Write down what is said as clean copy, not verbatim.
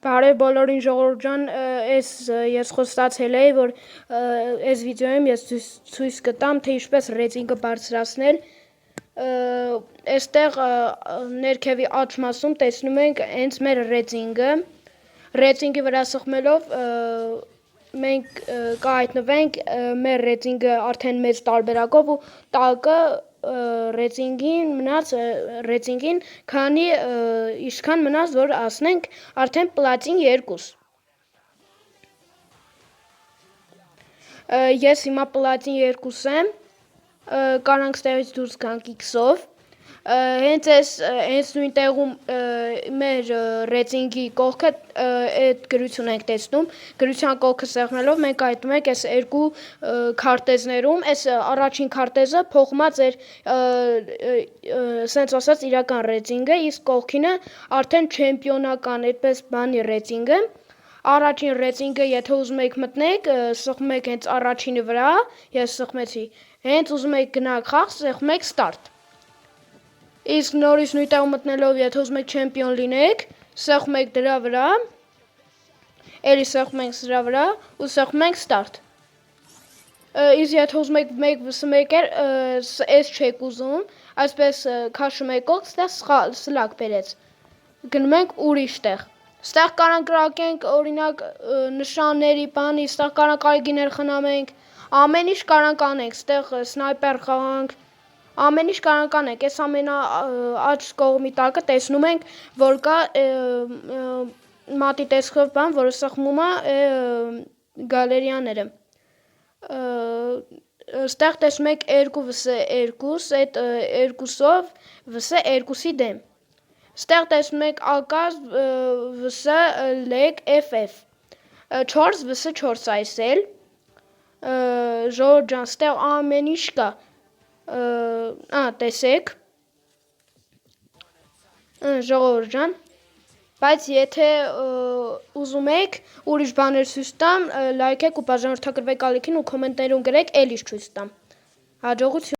Բարև բոլորին ժողովուրդ ջան, ես խոստացել էի, որ այս վիդեոյում ես ցույց կտամ, թե ինչպես ռեյտինգը բարձրացնել։ Այստեղ ներքևի աջ մասում տեսնում ենք հենց մեր ռեյտինգի վրա սեղմելով մենք կհայտնվենք մեր ռեյտինգը արդեն մեծ տարբերակով ու տակը ռեյտինգին քանի ինչքան մնաց, որ ասնենք արդեն պլատին 2։ Ես հիմա պլատին 2 եմ, կարանք ստեղից դուրս գանք X-ով, հենց նույն տեղում մեր ռեյտինգի կողքը այդ գրություն ենք տեսնում, գրության կողքը սեղմելով մենք հայտնում ենք այս երկու քարտեզներում, այս առաջին քարտեզը փոխում է ձեր սենց ասած իրական ռեյտինգը, իսկ կողքինը արդեն չեմպիոնական այդպես բանի ռեյտինգը։ Առաջին ռեյտինգը եթե ուզում եք մտնեք, սեղմում եք հենց առաջինի վրա, ես սեղմեցի, հենց ուզում եք գնաք խաղ, սեղմում եք start։ Իսկ նորից նույն տեղում մտնելով, եթե ուզում եք չեմպիոն լինեք, սեղմում եք դրա վրա, էլի սեղմում ենք դրա վրա ու սեղմում ենք start։ Իսկ եթե ուզում եք մեկ վս մեկեր, այս չեք ուզում, այսպես քաշում եք կողք, ստեղ սլակ բերեց։ Գնում ենք ուրիշ տեղ։ Ստեղ կարանք կրակենք օրինակ նշանների բանի, ստեղ կարանք այգիներ խնամենք, ամեն ինչ կարանք անենք, ստեղ սնայպեր խաղանք, ամեն ինչ կարանք անենք, այս ամենաաջ կողմի տակը տեսնում ենք, որ կա մատի տեսքով բան, որը սեղմում է գալերիաները։ Ստեղ տեսնում եք 2 վս 2, այդ 2-ով վս 2-ի դեմ։ Ստեղ տեսնում եք ակազմ վս լեկ FF, 4 վս 4 այսել, ժողովուրդ ջան, ստեղ ամեն ինչ կա, տեսեք, ժողովուրդ ջան, բայց եթե ուզում եք ուրիշ բաներ ցույց տամ, լայքեք ու բաժանորդագրվեք ալիքին ու կոմենտներում գրեք, էլի ցույց տամ։ Հաջողություն։